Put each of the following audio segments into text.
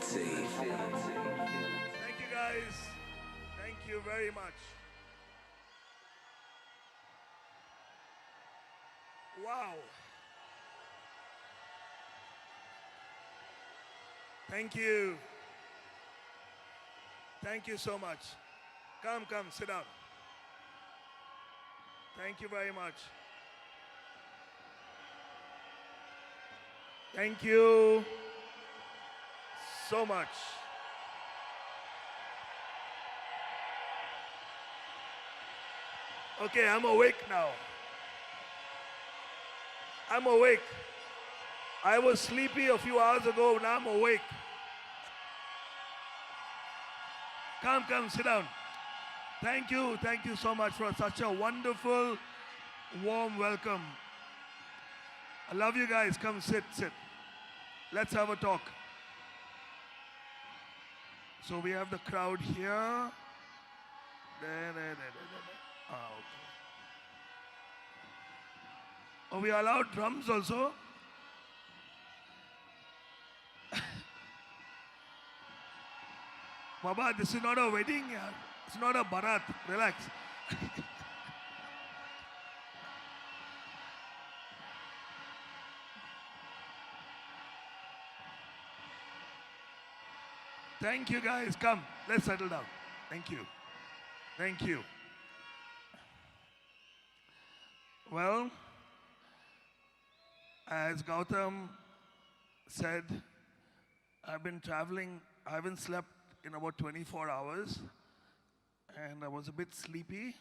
Thank you guys. Thank you very much. Wow. Thank you. Thank you so much. Come, sit down. Thank you very much. Thank you so much. Okay, I'm awake now. I'm awake. I was sleepy a few hours ago, now I'm awake. Come, sit down. Thank you so much for such a wonderful, warm welcome. I love you guys. Come sit. Let's have a talk. So we have the crowd here. There. Okay. Oh, we allowed drums also? Baba, this is not a wedding. It's not a barat. Relax. Thank you guys. Come, let's settle down. Thank you. Well, as Gautam said, I've been traveling. I haven't slept in about 24 hours. And I was a bit sleepy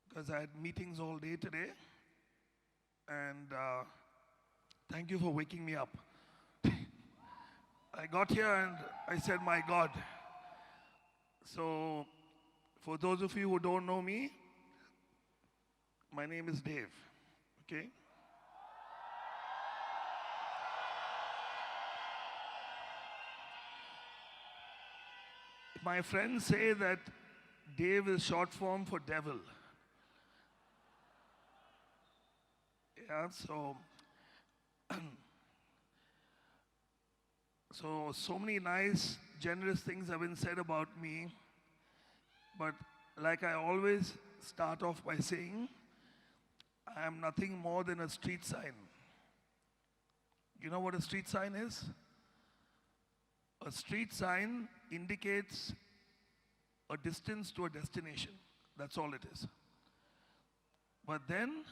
because I had meetings all day today. And thank you for waking me up. I got here and I said, my God. So, for those of you who don't know me, my name is Dave, okay? My friends say that Dave is short form for devil. Yeah, so many nice, generous things have been said about me, but like I always start off by saying, I am nothing more than a street sign. You know what a street sign is? A street sign indicates a distance to a destination. That's all it is. But then,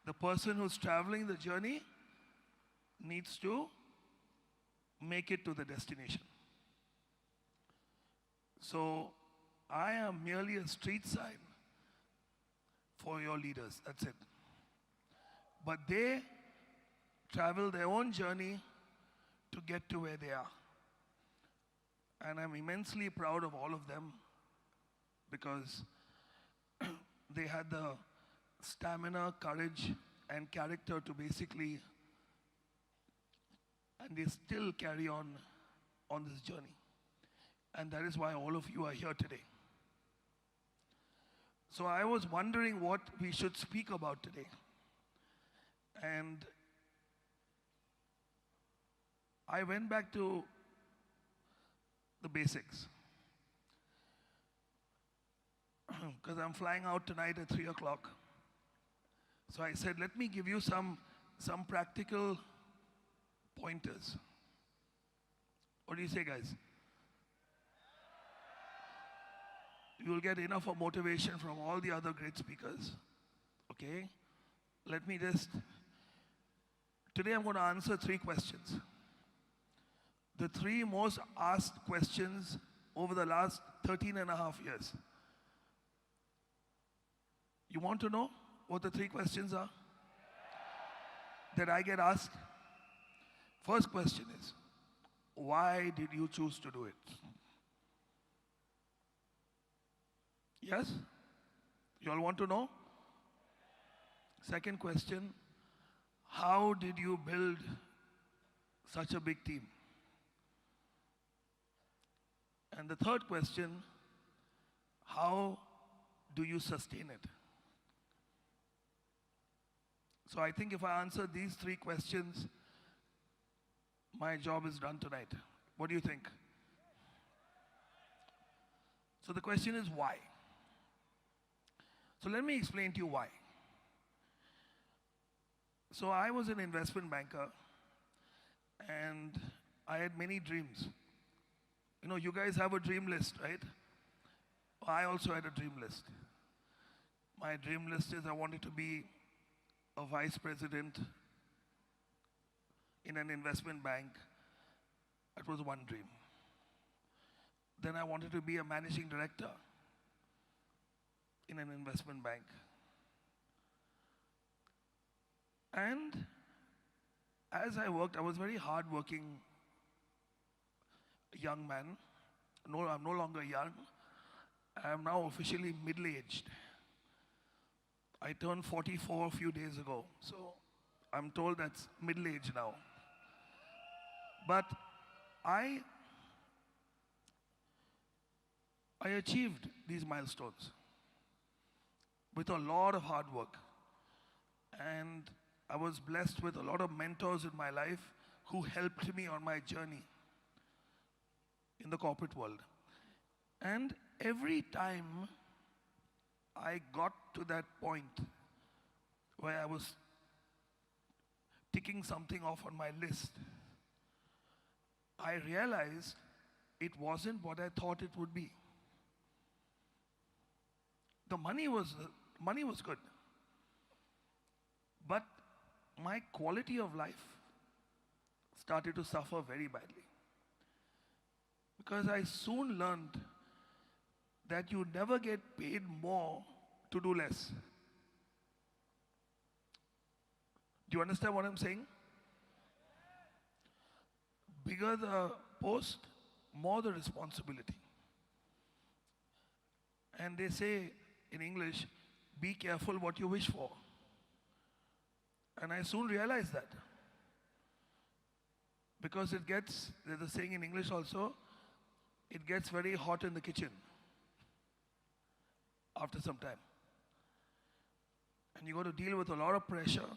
the person who's traveling the journey needs to make it to the destination. So, I am merely a street sign for your leaders. That's it. But they travel their own journey to get to where they are. And I'm immensely proud of all of them because they had the stamina, courage, and character to basically, and they still carry on this journey. And that is why all of you are here today. So I was wondering what we should speak about today. And I went back to the basics. Because I'm flying out tonight at 3 o'clock. So I said, let me give you some practical pointers. What do you say, guys? You will get enough of motivation from all the other great speakers. Okay? Let me today I'm going to answer 3 questions. The 3 most asked questions over the last 13 and a half years. You want to know what the 3 questions are that I get asked? First question is, why did you choose to do it? Yes? You all want to know? Second question, how did you build such a big team? And the third question, how do you sustain it? So I think if I answer these 3 questions, my job is done tonight. What do you think? So the question is why? So let me explain to you why. So I was an investment banker and I had many dreams. You know, you guys have a dream list, right? I also had a dream list. My dream list is I wanted to be a vice president in an investment bank. That was one dream. Then I wanted to be a managing director in an investment bank. And as I worked, I was very hard-working young man. No, I'm no longer young. I am now officially middle-aged. I turned 44 a few days ago, so I'm told that's middle age now. But I achieved these milestones with a lot of hard work. And I was blessed with a lot of mentors in my life who helped me on my journey in the corporate world. And every time I got to that point where I was ticking something off on my list, I realized it wasn't what I thought it would be. The money was good, but my quality of life started to suffer very badly. Because I soon learned that you never get paid more to do less. Do you understand what I'm saying? Bigger the post, more the responsibility. And they say in English, be careful what you wish for. And I soon realized that. Because there's a saying in English also, it gets very hot in the kitchen after some time. And you got to deal with a lot of pressure.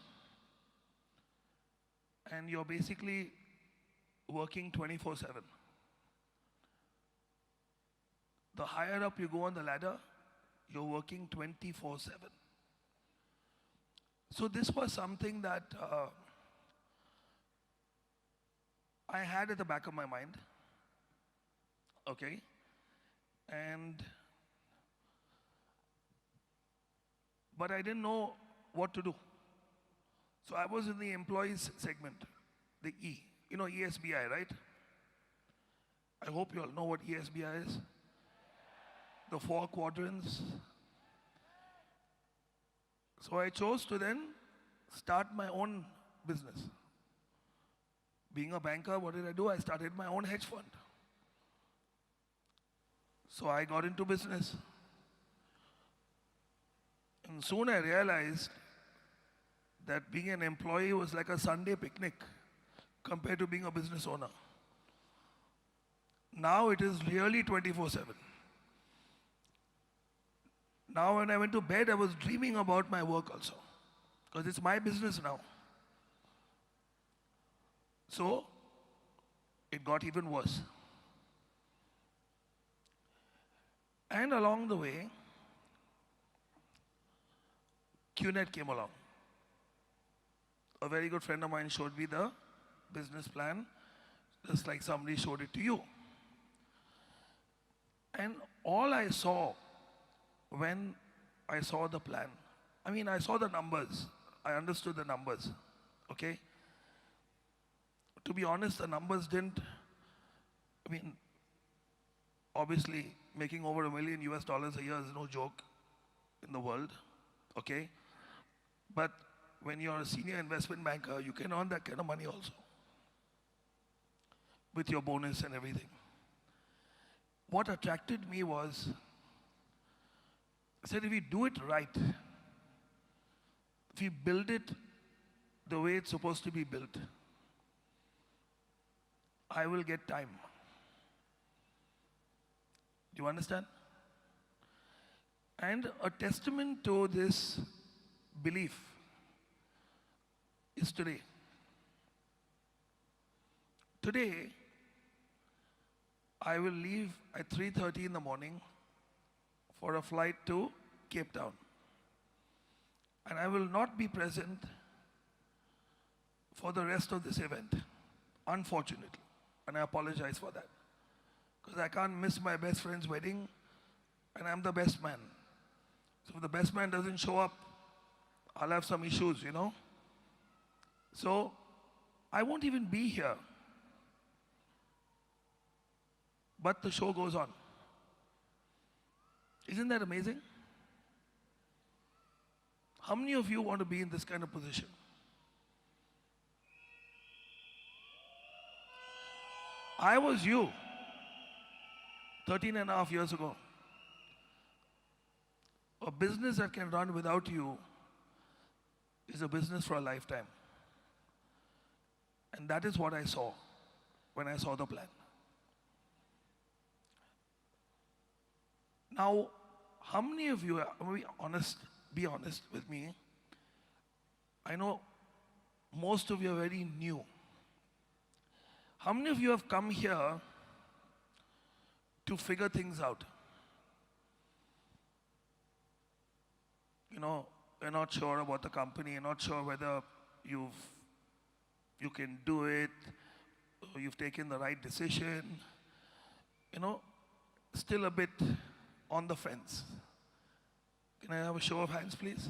And you're basically working 24/7. The higher up you go on the ladder, you're working 24/7. So this was something that I had at the back of my mind. Okay? But I didn't know what to do. So I was in the employees segment, the E. You know ESBI, right? I hope you all know what ESBI is. The 4 quadrants. So I chose to then start my own business. Being a banker, what did I do? I started my own hedge fund. So I got into business. And soon I realized that being an employee was like a Sunday picnic compared to being a business owner. Now it is really 24/7. Now when I went to bed, I was dreaming about my work also, because it's my business now. So it got even worse. And along the way, QNet came along. A very good friend of mine showed me the business plan, just like somebody showed it to you. And all I saw when I saw the plan, I saw the numbers. I understood the numbers, okay? To be honest, the numbers didn't, obviously, making over $1 million a year is no joke in the world, okay? But when you're a senior investment banker, you can earn that kind of money also, with your bonus and everything. What attracted me was, I said, if we do it right, if we build it the way it's supposed to be built, I will get time. Do you understand? And a testament to this belief is today. Today, I will leave at 3:30 in the morning for a flight to Cape Town. And I will not be present for the rest of this event, unfortunately. And I apologize for that. Because I can't miss my best friend's wedding, and I'm the best man. So if the best man doesn't show up, I'll have some issues, you know. So I won't even be here. But the show goes on. Isn't that amazing? How many of you want to be in this kind of position? I was you 13 and a half years ago. A business that can run without you is a business for a lifetime. And that is what I saw when I saw the plan. Now, how many of you, be honest with me. I know most of you are very new. How many of you have come here to figure things out? You know, you're not sure about the company, you're not sure whether you can do it, or you've taken the right decision. You know, still a bit on the fence. Can I have a show of hands, please?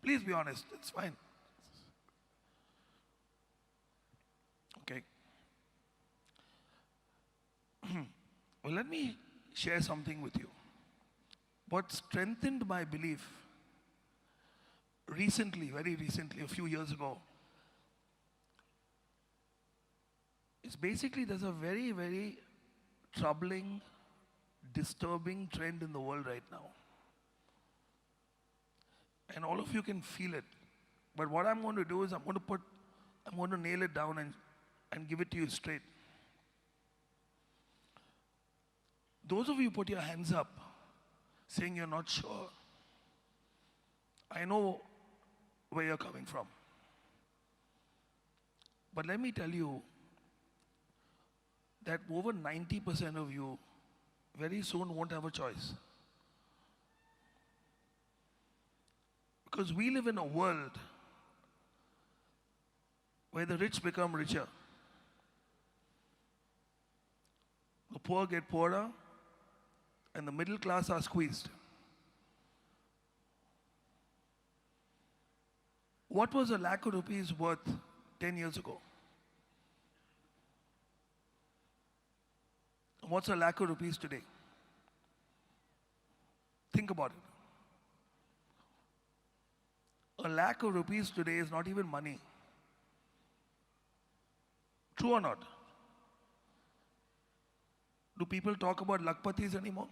Please be honest, it's fine. Okay. Well, let me share something with you. What strengthened my belief recently, very recently, a few years ago, is basically there's a very, very troubling, disturbing trend in the world right now. And all of you can feel it. But what I'm going to do is I'm going to nail it down and give it to you straight. Those of you put your hands up saying you're not sure. I know where you're coming from. But let me tell you that over 90% of you very soon won't have a choice. Because we live in a world where the rich become richer. The poor get poorer, and the middle class are squeezed. What was a lakh of rupees worth 10 years ago? What's a lakh of rupees today? Think about it. A lakh of rupees today is not even money. True or not? Do people talk about lakpatis anymore?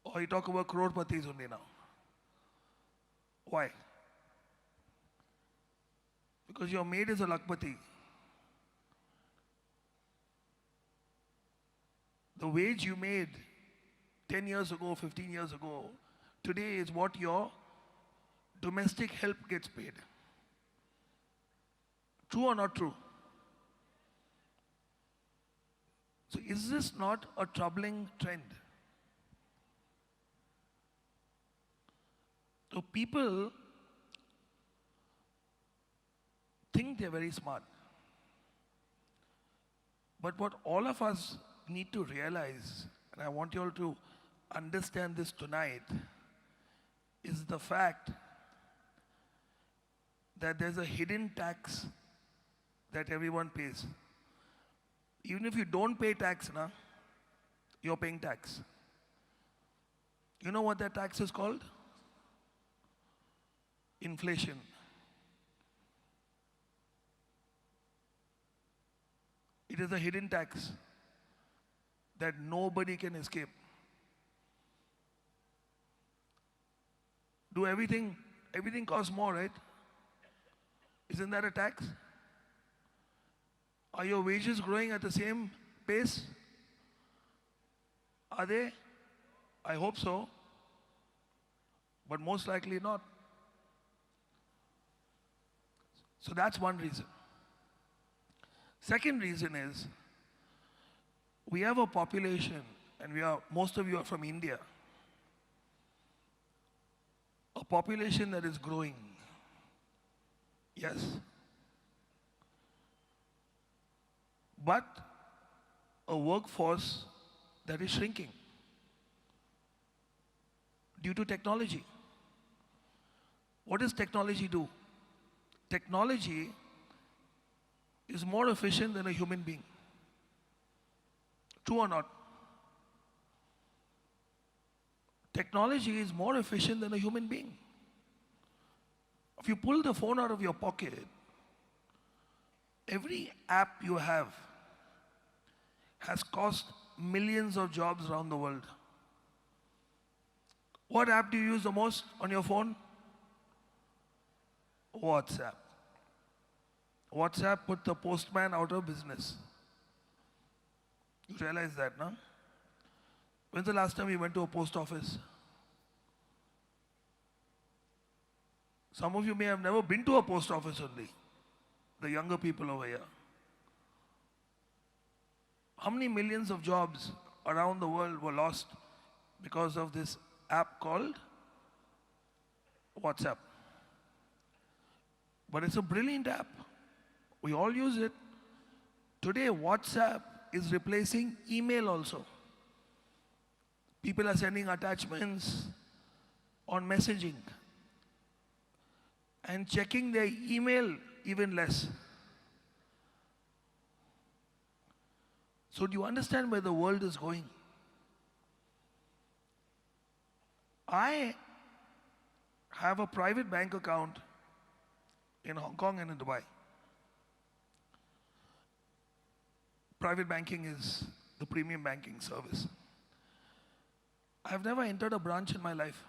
Or you talk about crorpatis only now? Why? Because your maid is a lakpati. The wage you made 10 years ago, 15 years ago, today is what your domestic help gets paid. True or not true? So is this not a troubling trend? So people think they're very smart. But what all of us need to realize, and I want you all to understand this tonight, is the fact that there's a hidden tax that everyone pays. Even if you don't pay tax, you're paying tax. You know what that tax is called? Inflation. It is a hidden tax that nobody can escape. Do everything costs more, right? Isn't that a tax? Are your wages growing at the same pace? Are they? I hope so. But most likely not. So that's one reason. Second reason is we have a population, and most of you are from India, a population that is growing. Yes. But a workforce that is shrinking due to technology. What does technology do? Technology is more efficient than a human being. True or not? Technology is more efficient than a human being. If you pull the phone out of your pocket, every app you have has cost millions of jobs around the world. What app do you use the most on your phone? WhatsApp. WhatsApp put the postman out of business. You realize that, no? When's the last time you went to a post office? Some of you may have never been to a post office only. The younger people over here. How many millions of jobs around the world were lost because of this app called WhatsApp? But it's a brilliant app. We all use it. Today, WhatsApp is replacing email also. People are sending attachments on messaging and checking their email even less. So do you understand where the world is going? I have a private bank account in Hong Kong and in Dubai. Private banking is the premium banking service. I've never entered a branch in my life.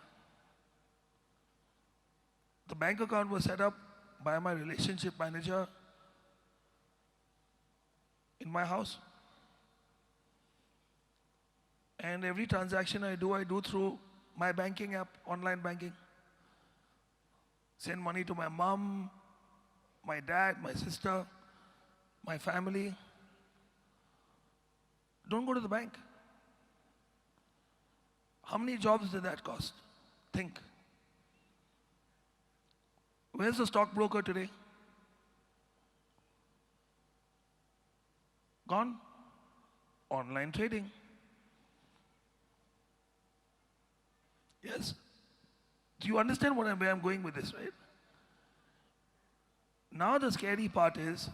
The bank account was set up by my relationship manager in my house. And every transaction I do through my banking app, online banking. Send money to my mom, my dad, my sister, my family. Don't go to the bank. How many jobs did that cost? Think. Where's the stockbroker today? Gone. Online trading. Yes. Do you understand where I'm going with this, right? Now the scary part is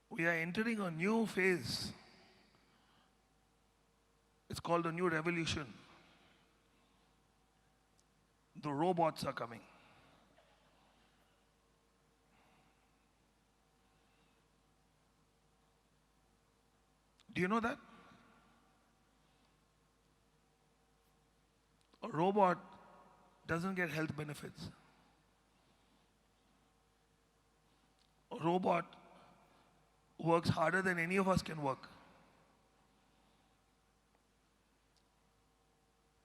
we are entering a new phase. It's called a new revolution. The robots are coming. Do you know that? A robot doesn't get health benefits. A robot works harder than any of us can work.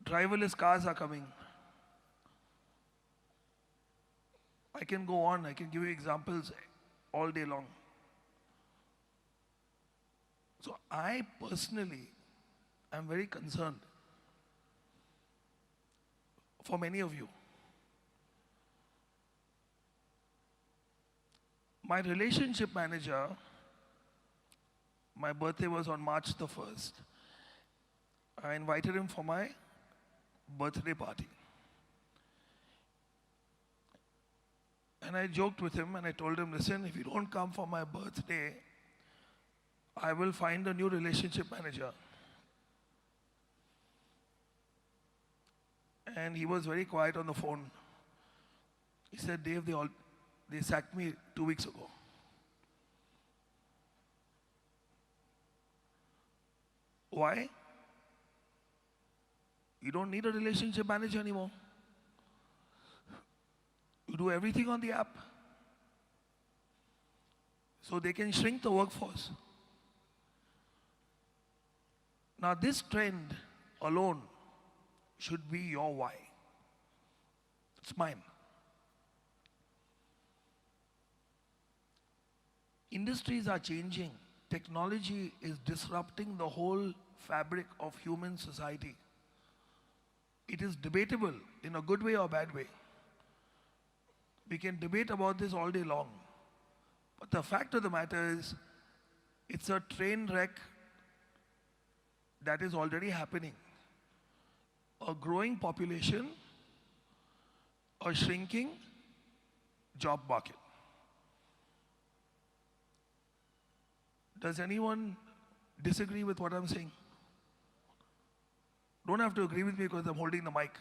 Driverless cars are coming. I can go on, I can give you examples all day long. So I personally am very concerned for many of you. My relationship manager, my birthday was on March the 1st. I invited him for my birthday party. And I joked with him and I told him, listen, if you don't come for my birthday, I will find a new relationship manager. And he was very quiet on the phone. He said, Dave, they sacked me 2 weeks ago. Why? You don't need a relationship manager anymore. You do everything on the app. So they can shrink the workforce. Now this trend alone should be your why. It's mine. Industries are changing. Technology is disrupting the whole fabric of human society. It is debatable in a good way or bad way. We can debate about this all day long. But the fact of the matter is, it's a train wreck that is already happening. A growing population, a shrinking job market. Does anyone disagree with what I'm saying? Don't have to agree with me because I'm holding the mic.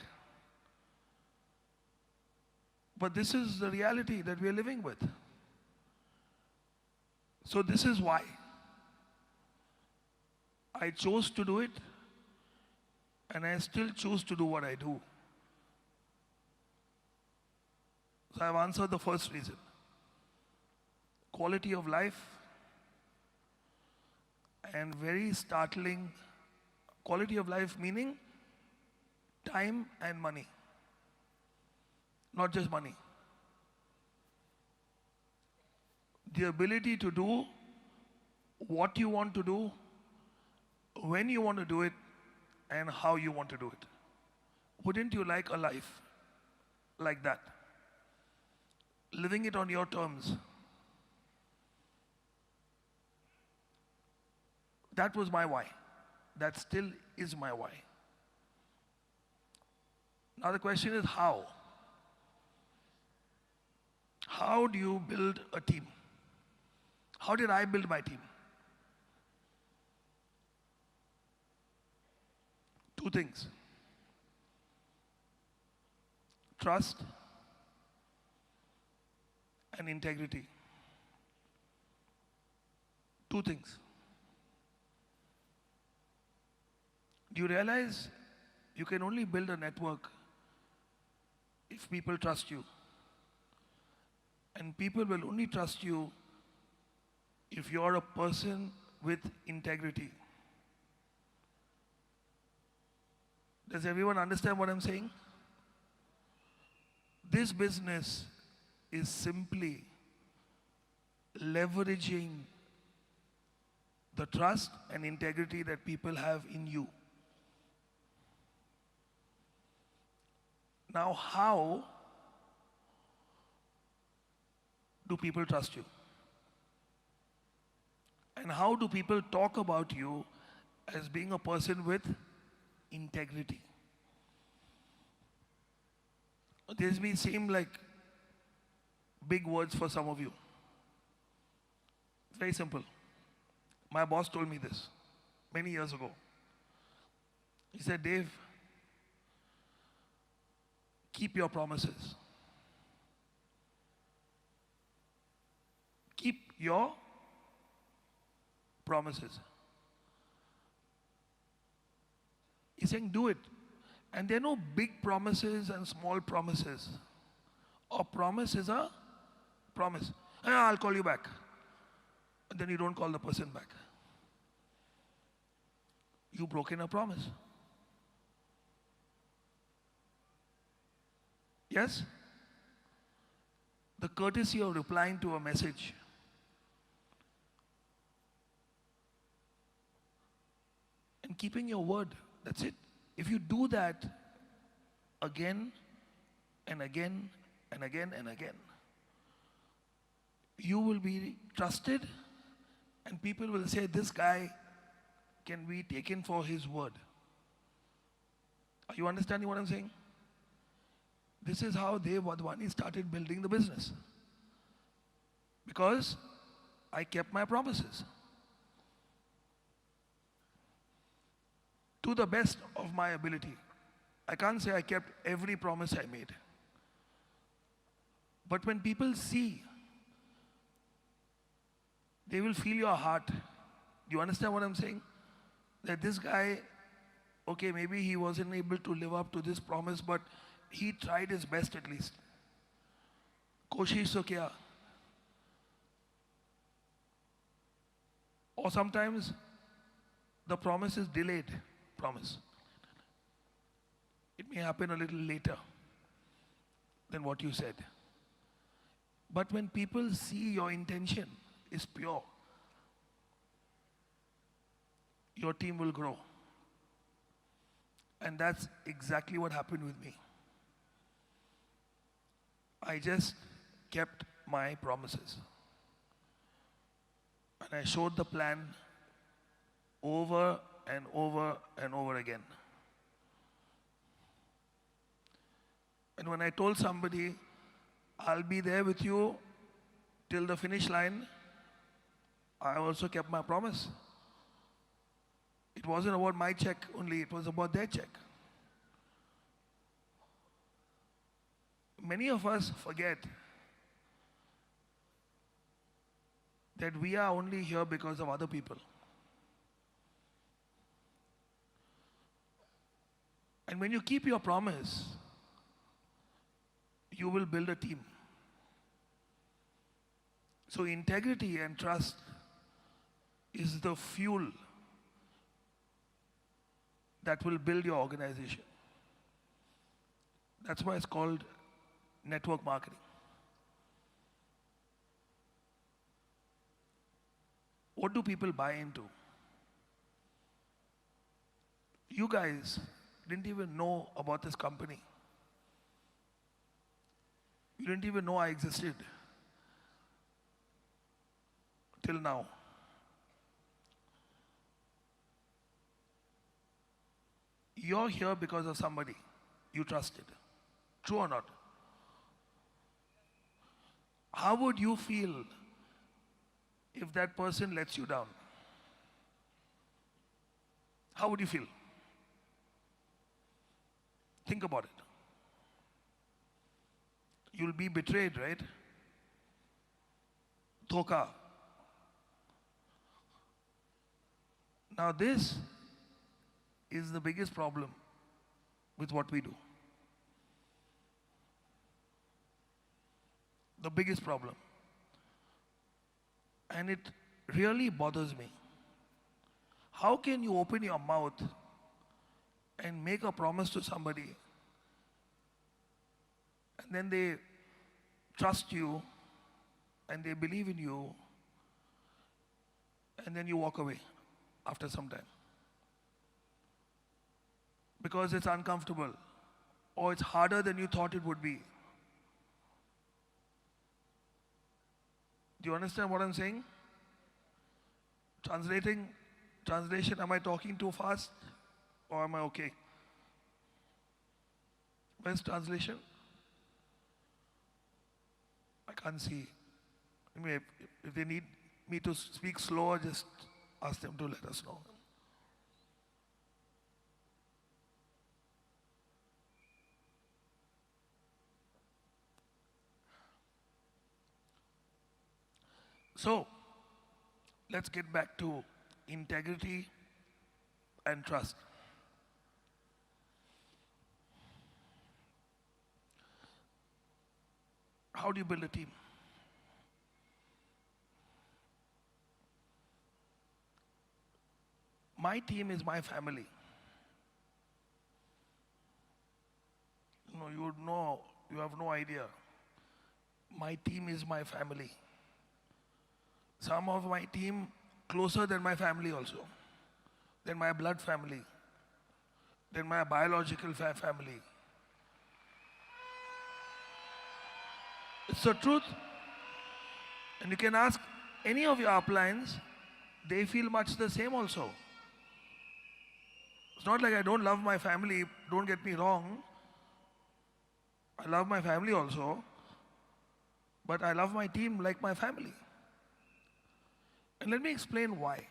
But this is the reality that we are living with. So this is why I chose to do it, and I still choose to do what I do. So I've answered the first reason. Quality of life, and very startling, quality of life meaning time and money, not just money. The ability to do what you want to do, when you want to do it, and how you want to do it. Wouldn't you like a life like that? Living it on your terms. That was my why. That still is my why. Now the question is how? How do you build a team? How did I build my team? Two things. Trust and integrity. Two things. Do you realize you can only build a network if people trust you? And people will only trust you if you're a person with integrity. Does everyone understand what I'm saying? This business is simply leveraging the trust and integrity that people have in you. Now, how do people trust you? And how do people talk about you as being a person with integrity? These may seem like big words for some of you. It's very simple. My boss told me this many years ago. He said, Dave, keep your promises. Keep your promises. He's saying do it. And there are no big promises and small promises. A promise is a promise. I'll call you back. And then you don't call the person back. You've broken a promise. Yes? The courtesy of replying to a message. And keeping your word. That's it. If you do that again and again and again and again, you will be trusted and people will say, this guy can be taken for his word. Are you understanding what I'm saying? This is how Dwd Wadhwani started building the business. Because I kept my promises. To the best of my ability. I can't say I kept every promise I made. But when people see, they will feel your heart. Do you understand what I'm saying? That this guy, okay, maybe he wasn't able to live up to this promise, but he tried his best at least. Koshish to kiya. Or sometimes the promise is delayed promise. It may happen a little later than what you said. But when people see your intention, is pure, your team will grow. And that's exactly what happened with me. I just kept my promises. And I showed the plan over and over and over again. And when I told somebody, I'll be there with you till the finish line, I also kept my promise. It wasn't about my check only, it was about their check. Many of us forget that we are only here because of other people. And when you keep your promise, you will build a team. So integrity and trust is the fuel that will build your organization. That's why it's called network marketing. What do people buy into? You guys didn't even know about this company. You didn't even know I existed till now. You're here because of somebody you trusted. True or not? How would you feel if that person lets you down? How would you feel? Think about it. You'll be betrayed, right? Dhoka. Now this is the biggest problem with what we do. The biggest problem. And it really bothers me. How can you open your mouth and make a promise to somebody and then they trust you and they believe in you and then you walk away after some time? Because it's uncomfortable or it's harder than you thought it would be. Do you understand what I'm saying? Translation, am I talking too fast or am I okay? Where's translation? I can't see. I mean, if they need me to speak slower, just ask them to let us know. So, let's get back to integrity and trust. How do you build a team? My team is my family. You have no idea. My team is my family. Some of my team closer than my family also, than my blood family, than my biological family. It's the truth. And you can ask any of your uplines, they feel much the same also. It's not like I don't love my family, don't get me wrong. I love my family also, but I love my team like my family. And let me explain why.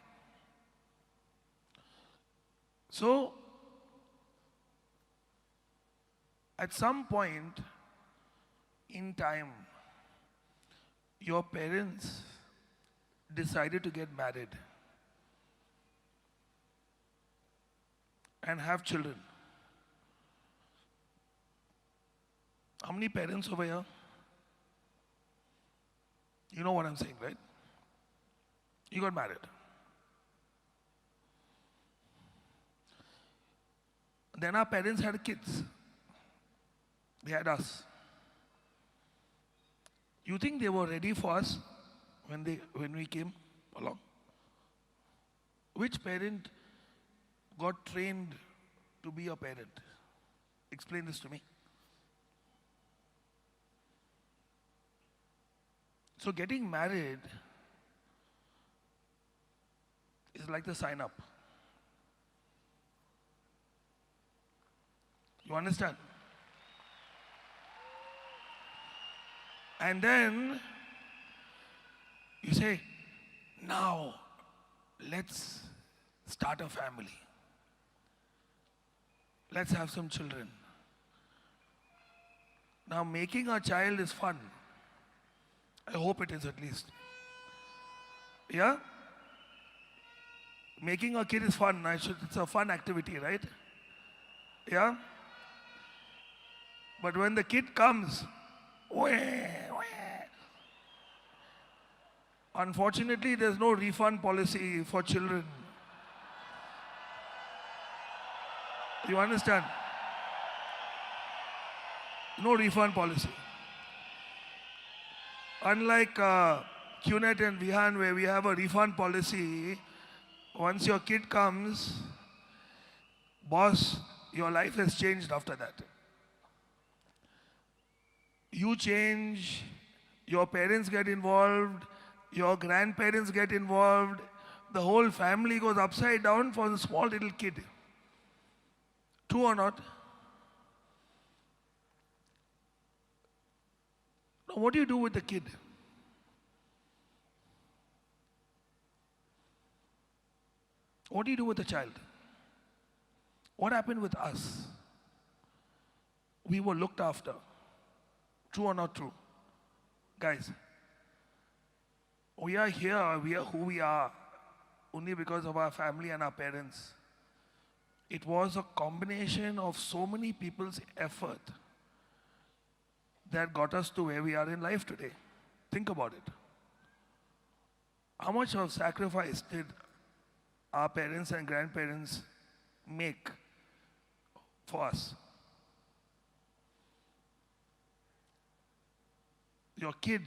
So, at some point in time, your parents decided to get married and have children. How many parents over here? You know what I'm saying, right? You got married. Then our parents had kids. They had us. You think they were ready for us when we came along? Which parent got trained to be a parent? Explain this to me. So getting married is like the sign up. You understand? And then you say, now let's start a family. Let's have some children. Now making a child is fun. I hope it is at least. Yeah? Making a kid is fun. It's a fun activity, right? Yeah? But when the kid comes, unfortunately, there's no refund policy for children. You understand? No refund policy. Unlike QNet and Vihan, where we have a refund policy, once your kid comes, boss, your life has changed after that. You change, your parents get involved, your grandparents get involved, the whole family goes upside down for the small little kid. True or not? Now, what do you do with the kid? What do you do with the child? What happened with us? We were looked after. True or not true? Guys, we are here, we are who we are, only because of our family and our parents. It was a combination of so many people's effort that got us to where we are in life today. Think about it. How much of sacrifice did our parents and grandparents make for us? Your kid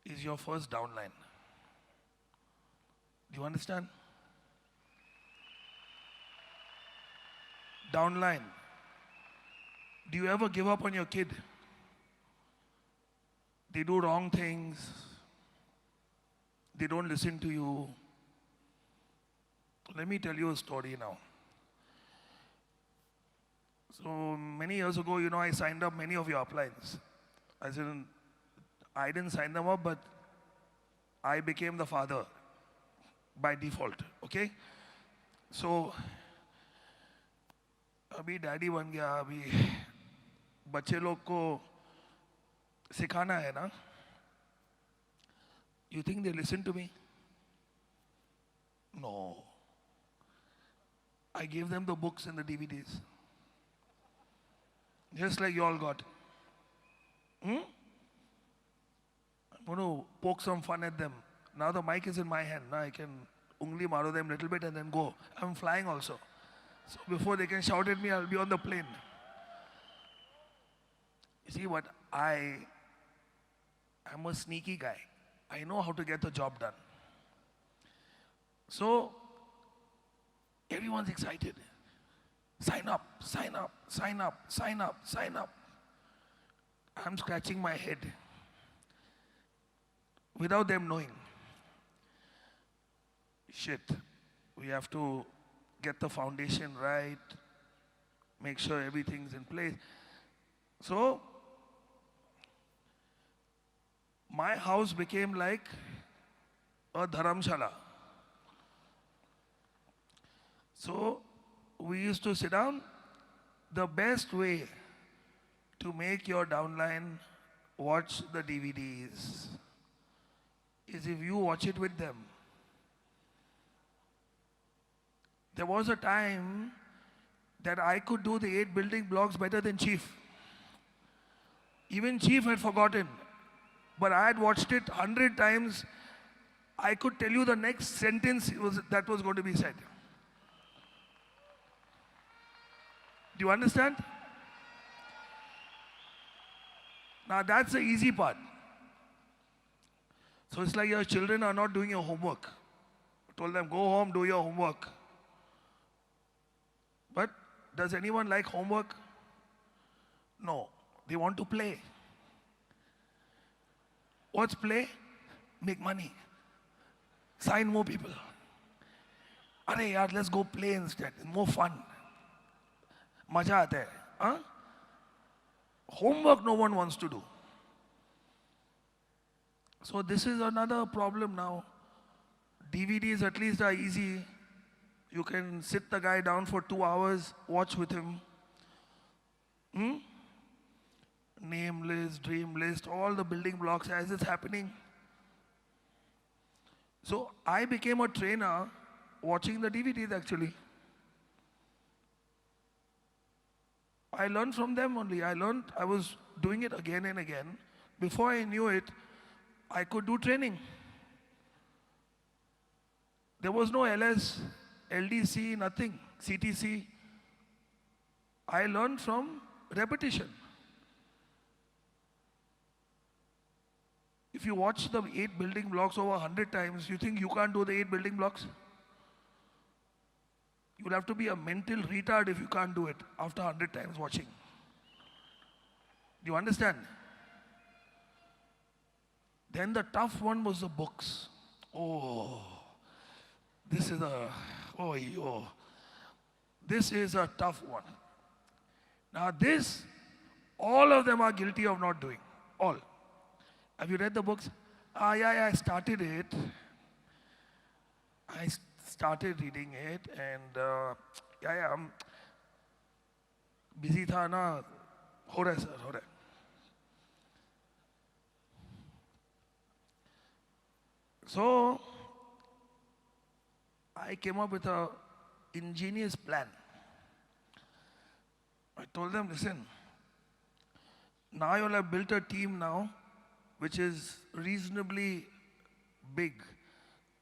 is your first downline. Do you understand? Downline. Do you ever give up on your kid? They do wrong things. They don't listen to you. Let me tell you a story now. So many years ago, I signed up many of your uplines. I didn't sign them up, but I became the father by default, okay? So, अभी daddy बन गया, अभी बच्चे लोग को सिखाना है ना? You think they listen to me? No. I gave them the books and the DVDs. Just like you all got. I'm going to poke some fun at them. Now the mic is in my hand. Now I can ungli maro them a little bit and then go. I'm flying also. So before they can shout at me, I'll be on the plane. You see what? I'm a sneaky guy. I know how to get the job done. So everyone's excited. Sign up, sign up, sign up, sign up, sign up. I'm scratching my head without them knowing. Shit, we have to get the foundation right, make sure everything's in place. So, my house became like a dharamshala. So, we used to sit down. The best way to make your downline watch the DVDs is if you watch it with them. There was a time that I could do the 8 building blocks better than Chief. Even Chief had forgotten. But I had watched it 100 times. I could tell you the next sentence that was going to be said. Do you understand? Now that's the easy part. So it's like your children are not doing your homework. I told them, go home, do your homework. But does anyone like homework? No. They want to play. What's play? Make money. Sign more people. Arey yaar, let's go play instead. More fun. Maja aata hai. Huh? Homework no one wants to do. So this is another problem now. DVDs at least are easy. You can sit the guy down for 2 hours, watch with him. Name list, dream list, all the building blocks as it's happening. So I became a trainer watching the DVDs actually. I learned from them only. I was doing it again and again. Before I knew it, I could do training. There was no LS, LDC, nothing, CTC. I learned from repetition. If you watch the 8 building blocks over 100 times, you think you can't do the 8 building blocks? You'll have to be a mental retard if you can't do it after 100 times watching. Do you understand? Then the tough one was the books. This is a tough one. Now this, all of them are guilty of not doing. All. Have you read the books? Yeah, I started it. I started reading it and I'm busy tha na. Ho raha hai, sir, ho raha hai. So, I came up with an ingenious plan. I told them, listen, now you all have built a team now, which is reasonably big.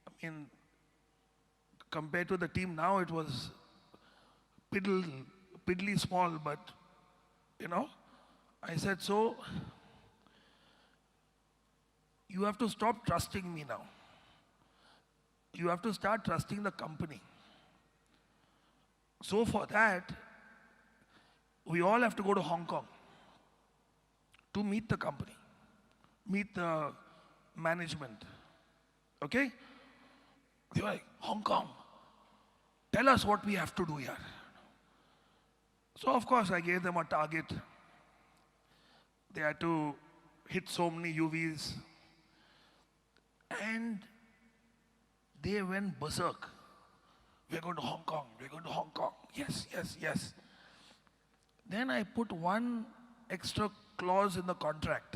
I mean, compared to the team now, it was piddly small, but, I said, so, you have to stop trusting me now. You have to start trusting the company. So for that, we all have to go to Hong Kong to meet the company, meet the management. Okay? They were like, Hong Kong, tell us what we have to do here. So of course I gave them a target. They had to hit so many UVs. And they went berserk. We're going to Hong Kong, we're going to Hong Kong. Yes, yes, yes. Then I put one extra clause in the contract.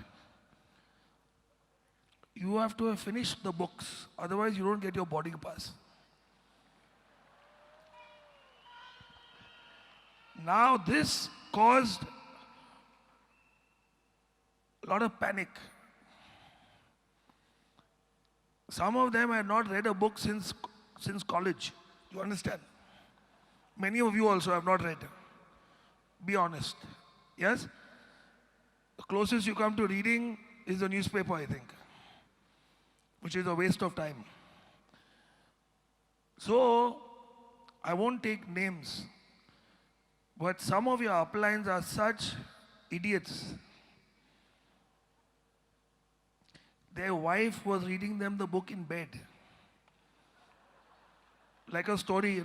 You have to have finished the books, otherwise you don't get your boarding pass. Now this caused a lot of panic. Some of them had not read a book since college. You understand? Many of you also have not read. Be honest. Yes? The closest you come to reading is the newspaper, I think, which is a waste of time. So, I won't take names, but some of your uplines are such idiots. Their wife was reading them the book in bed. Like a story,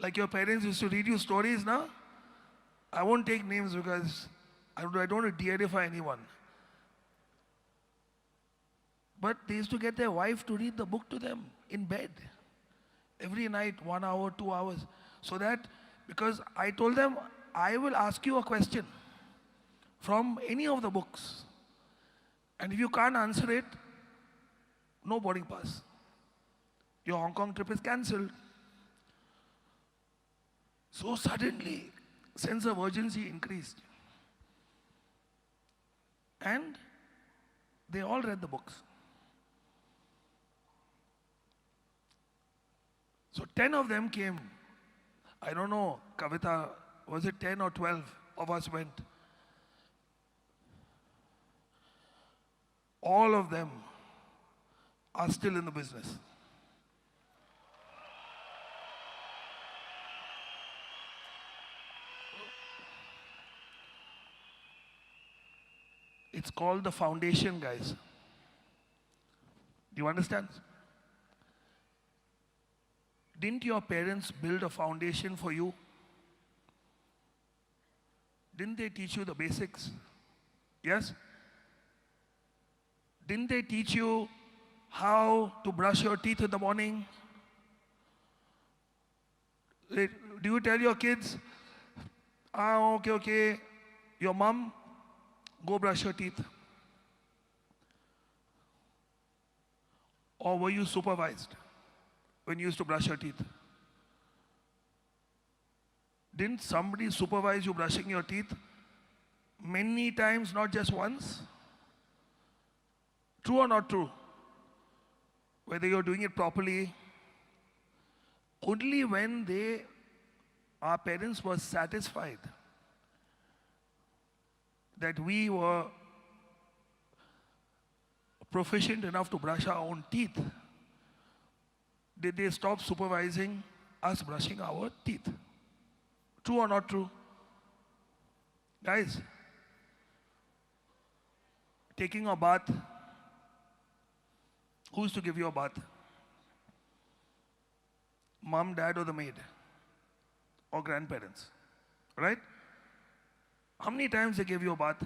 Like your parents used to read you stories, now. I won't take names because I don't want to de-edify anyone. But they used to get their wife to read the book to them in bed. Every night, 1 hour, 2 hours. So that, because I told them, I will ask you a question from any of the books. And if you can't answer it, no boarding pass. Your Hong Kong trip is cancelled. So suddenly, sense of urgency increased. And they all read the books. So 10 of them came. I don't know, Kavita, was it 10 or 12 of us went? All of them are still in the business. It's called the foundation, guys. Do you understand? Didn't your parents build a foundation for you? Didn't they teach you the basics? Yes? Didn't they teach you how to brush your teeth in the morning? Do you tell your kids, okay, your mom, go brush your teeth? Or were you supervised when you used to brush your teeth? Didn't somebody supervise you brushing your teeth many times, not just once? True or not true? Whether you're doing it properly, only when our parents were satisfied that we were proficient enough to brush our own teeth, did they stop supervising us brushing our teeth. True or not true? Guys, taking a bath, who used to give you a bath? Mom, dad, or the maid? Or grandparents? Right? How many times they gave you a bath?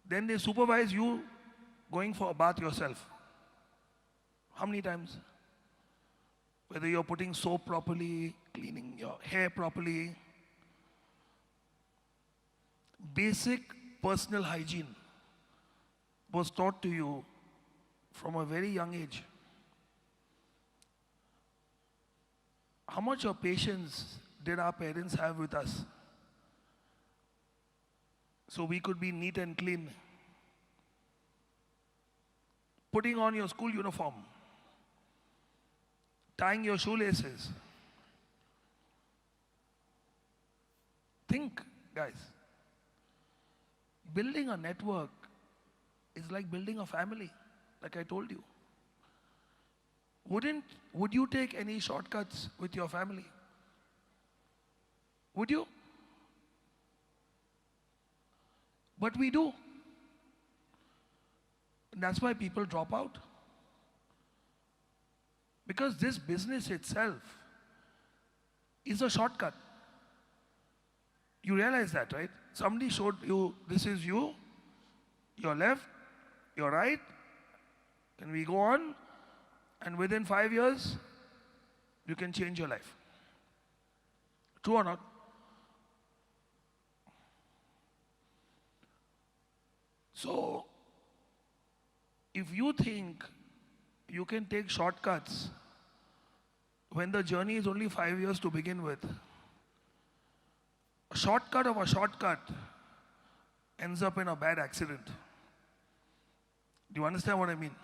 Then they supervise you going for a bath yourself. How many times? Whether you're putting soap properly, cleaning your hair properly. Basic personal hygiene was taught to you from a very young age. How much of patience did our parents have with us? So we could be neat and clean. Putting on your school uniform, tying your shoelaces. Think, guys. Building a network is like building a family, like I told you. Would you take any shortcuts with your family? Would you? But we do. And that's why people drop out. Because this business itself is a shortcut. You realize that, right? Somebody showed you, this is you, your left, your right, and we go on, and within 5 years, you can change your life. True or not? So, if you think you can take shortcuts when the journey is only 5 years to begin with, a shortcut of a shortcut ends up in a bad accident. Do you understand what I mean?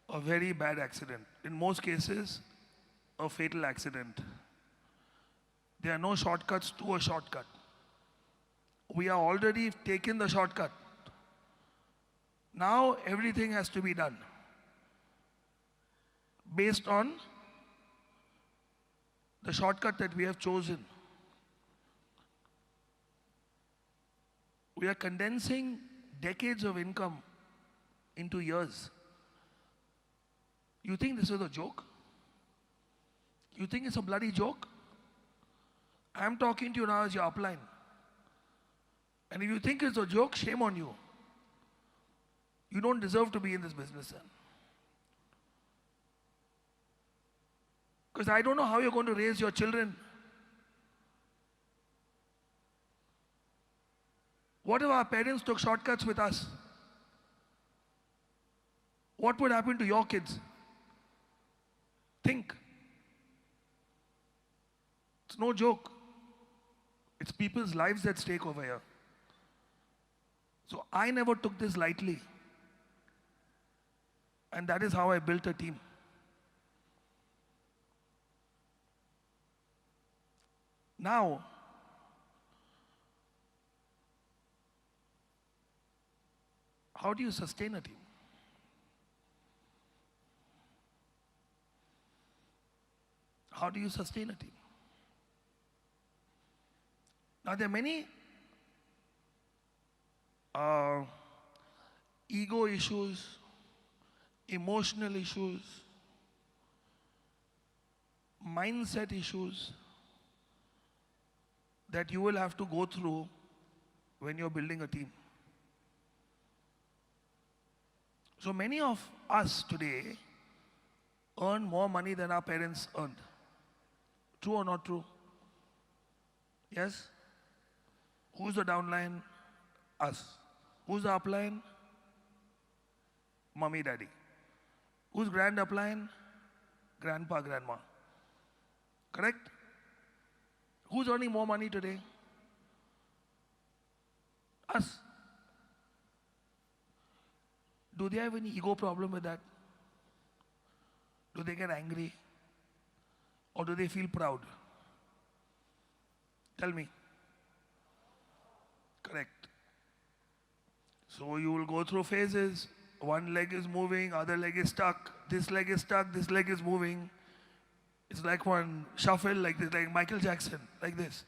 A very bad accident. In most cases, a fatal accident. There are no shortcuts to a shortcut. We are already taken the shortcut. Now everything has to be done based on the shortcut that we have chosen. We are condensing decades of income into years. You think this is a joke? You think it's a bloody joke? I'm talking to you now as your upline. And if you think it's a joke, shame on you. You don't deserve to be in this business then. Because I don't know how you're going to raise your children. What if our parents took shortcuts with us? What would happen to your kids? Think. It's no joke. It's people's lives at stake over here. So I never took this lightly. And that is how I built a team. Now, How do you sustain a team? How do you sustain a team? Now there are many ego issues, emotional issues, mindset issues that you will have to go through when you're building a team. So many of us today earn more money than our parents earned. True or not true? Yes? Who's the downline? Us. Who's the upline? Mummy, daddy. Who's grand upline? Grandpa, grandma. Correct? Who's earning more money today? Us. Do they have any ego problem with that? Do they get angry? Or do they feel proud? Tell me. Correct. So you will go through phases. One leg is moving, other leg is stuck. This leg is stuck, this leg is moving. It's like one shuffle like this, like Michael Jackson, like this.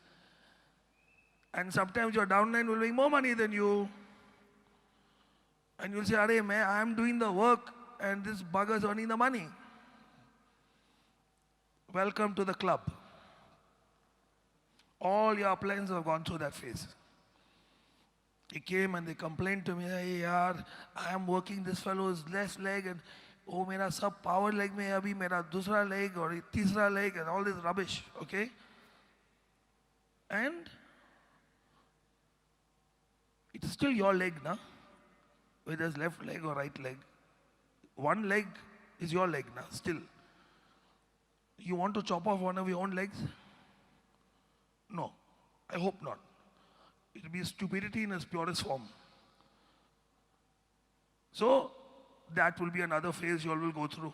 And sometimes your downline will make more money than you. And you'll say, "Arey, man, I am doing the work and this bugger's earning the money." Welcome to the club. All your uplines have gone through that phase. They came and they complained to me, "Hey, yaar, I am working this fellow's left leg and oh, mera sab power leg mein hai abhi, mera dusra leg or teesra leg," and all this rubbish, okay? And it's still your leg, na? Whether it's left leg or right leg. One leg is your leg, na? Still. You want to chop off one of your own legs? No, I hope not. It will be stupidity in its purest form. So, that will be another phase you all will go through.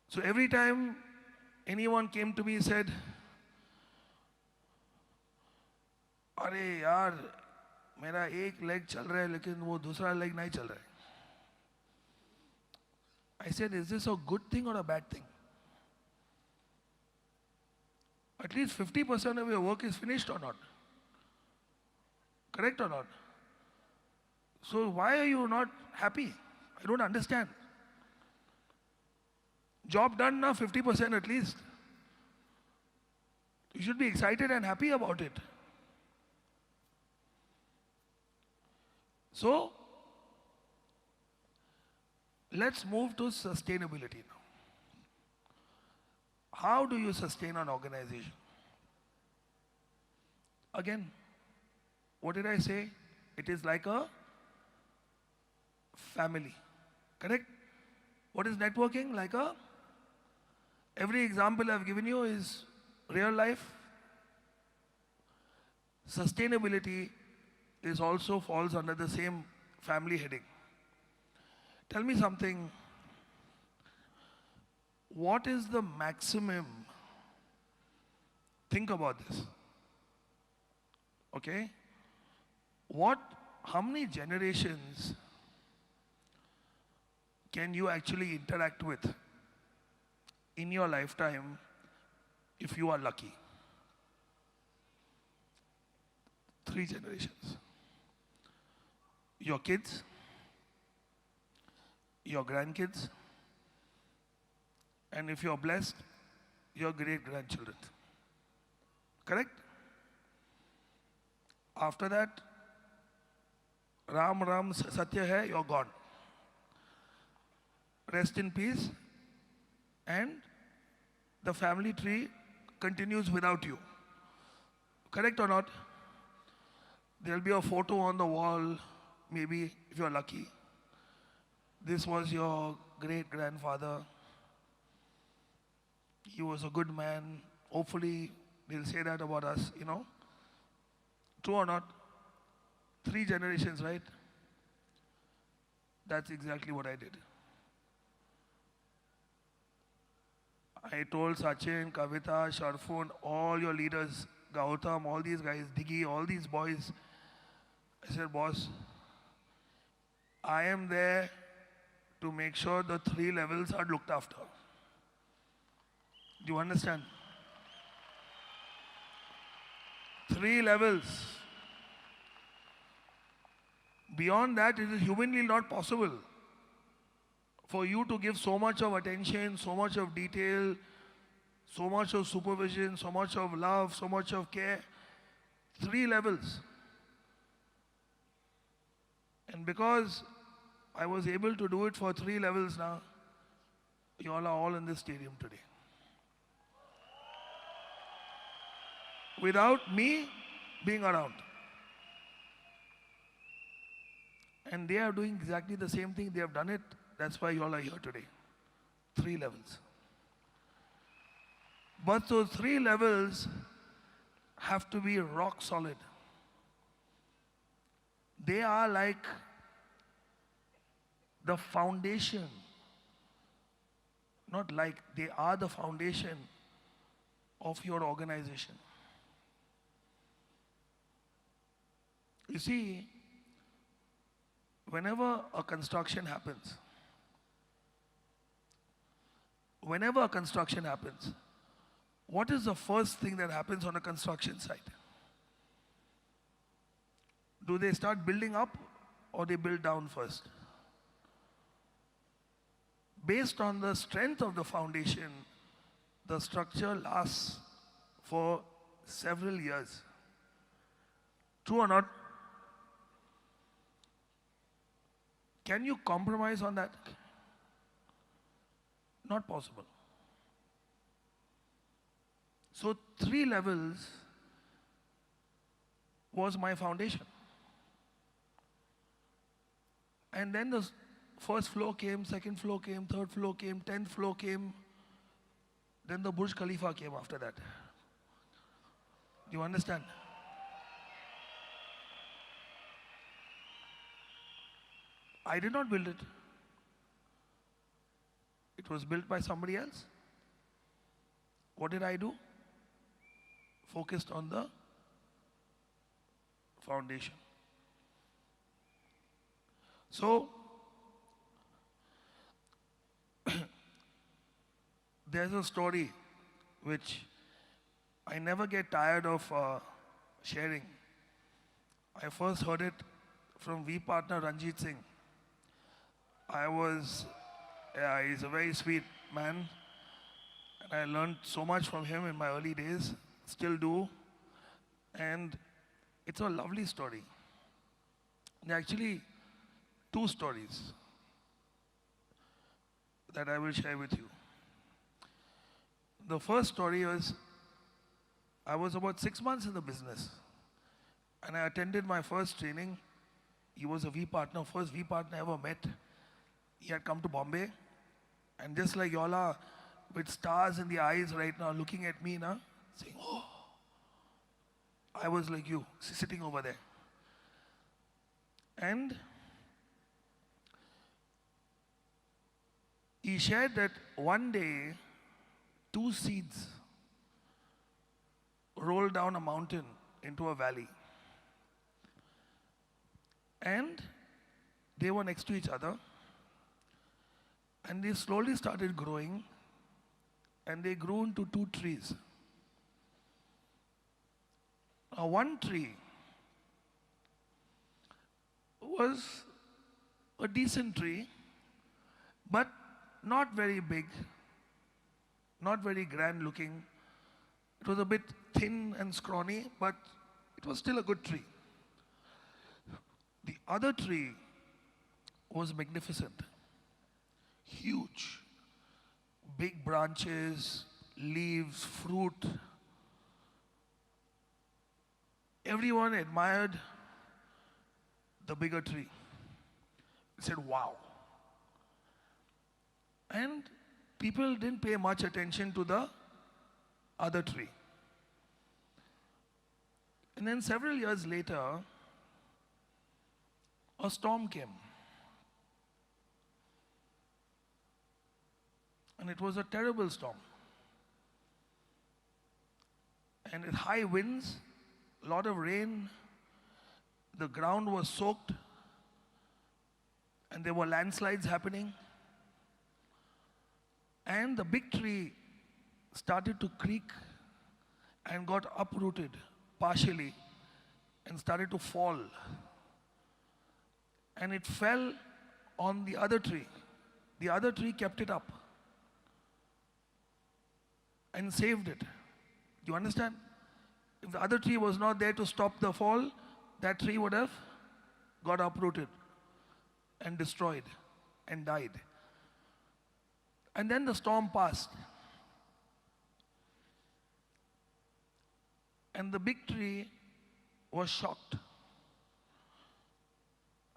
So every time anyone came to me and said, "अरे यार, मेरा एक leg चल रहा है लेकिन वो दूसरा leg नहीं चल रहा है." I said, is this a good thing or a bad thing? At least 50% of your work is finished or not? Correct or not? So why are you not happy? I don't understand. Job done now, 50% at least. You should be excited and happy about it. So, let's move to sustainability now. How do you sustain an organization? Again, what did I say? It is like a family. Correct? What is networking? Like a... Every example I've given you is real life. Sustainability is also falls under the same family heading. Tell me something. What is the maximum? Think about this. Okay? How many generations can you actually interact with in your lifetime if you are lucky? 3 generations. Your kids, your grandkids, and if you're blessed, your great-grandchildren. Correct? After that, Ram Ram Satya hai, you're gone. Rest in peace, and the family tree continues without you. Correct or not? There'll be a photo on the wall, maybe if you're lucky. This was your great-grandfather. He was a good man. Hopefully, they'll say that about us, you know. True or not? 3 generations, right? That's exactly what I did. I told Sachin, Kavita, Sharfun, all your leaders, Gautam, all these guys, Diggy, all these boys, I said, boss, I am there to make sure the 3 levels are looked after. Do you understand? 3 levels. Beyond that, it is humanly not possible for you to give so much of attention, so much of detail, so much of supervision, so much of love, so much of care. 3 levels. And because I was able to do it for 3 levels now, you all are all in this stadium today. Without me being around. And they are doing exactly the same thing. They have done it. That's why you all are here today. 3 levels. But those 3 levels have to be rock solid. They are like the foundation. Not like, they are the foundation of your organization. You see, whenever a construction happens, what is the first thing that happens on a construction site? Do they start building up or they build down first? Based on the strength of the foundation, the structure lasts for several years. True or not? Can you compromise on that? Not possible. So 3 levels was my foundation. And then the first floor came, second floor came, third floor came, 10th floor came. Then the Burj Khalifa came after that. Do you understand? I did not build it. It was built by somebody else. What did I do? Focused on the foundation. So, there's a story which I never get tired of sharing. I first heard it from V partner Ranjit Singh. He's a very sweet man, and I learned so much from him in my early days, still do, and it's a lovely story. There are actually 2 stories that I will share with you. The first story was, I was about 6 months in the business, and I attended my first training. He was a V partner, first V partner I ever met. He had come to Bombay, and just like y'all are with stars in the eyes right now, looking at me now, saying, oh, I was like you, sitting over there. And he shared that one day, 2 seeds rolled down a mountain into a valley. And they were next to each other. And they slowly started growing, and they grew into 2 trees. Now, one tree was a decent tree, but not very big, not very grand looking. It was a bit thin and scrawny, but it was still a good tree. The other tree was magnificent. Huge, big branches, leaves, fruit. Everyone admired the bigger tree. They said, wow. And people didn't pay much attention to the other tree. And then several years later, a storm came. And it was a terrible storm. And with high winds, a lot of rain, the ground was soaked and there were landslides happening. And the big tree started to creak and got uprooted partially and started to fall. And it fell on the other tree. The other tree kept it up and saved it. Do you understand? If the other tree was not there to stop the fall, that tree would have got uprooted and destroyed and died. And then the storm passed. And the big tree was shocked.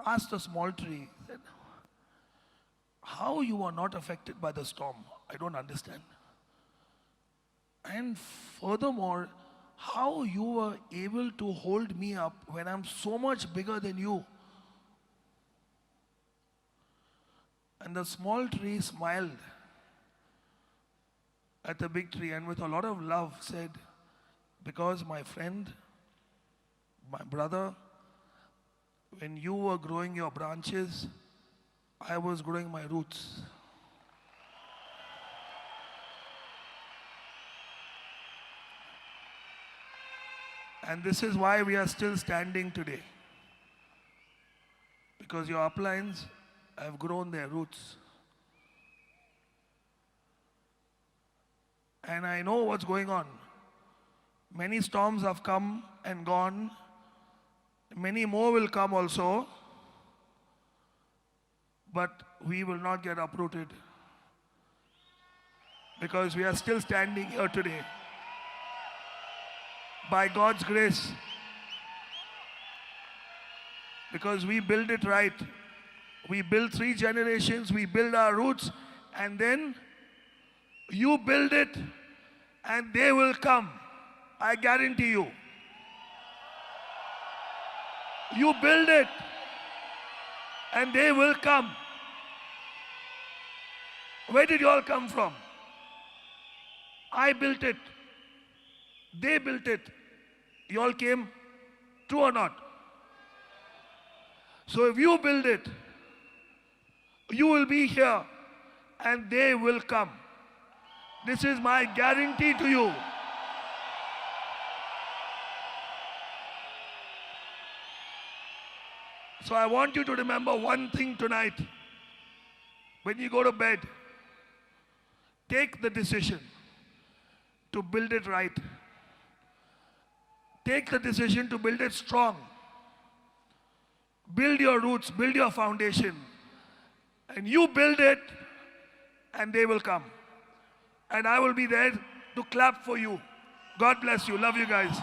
Asked the small tree, said, how you are not affected by the storm? I don't understand. And furthermore, how you were able to hold me up when I'm so much bigger than you? And the small tree smiled at the big tree and with a lot of love said, because my friend, my brother, when you were growing your branches, I was growing my roots. And this is why we are still standing today. Because your uplines have grown their roots. And I know what's going on. Many storms have come and gone. Many more will come also. But we will not get uprooted. Because we are still standing here today. By God's grace. Because we build it right. We build 3 generations, we build our roots, and then you build it and they will come. I guarantee you. You build it and they will come. Where did you all come from? I built it. They built it. You all came? True or not? So if you build it, you will be here and they will come. This is my guarantee to you. So I want you to remember one thing tonight. When you go to bed, take the decision to build it right. Take the decision to build it strong. Build your roots, build your foundation. And you build it, and they will come. And I will be there to clap for you. God bless you. Love you guys.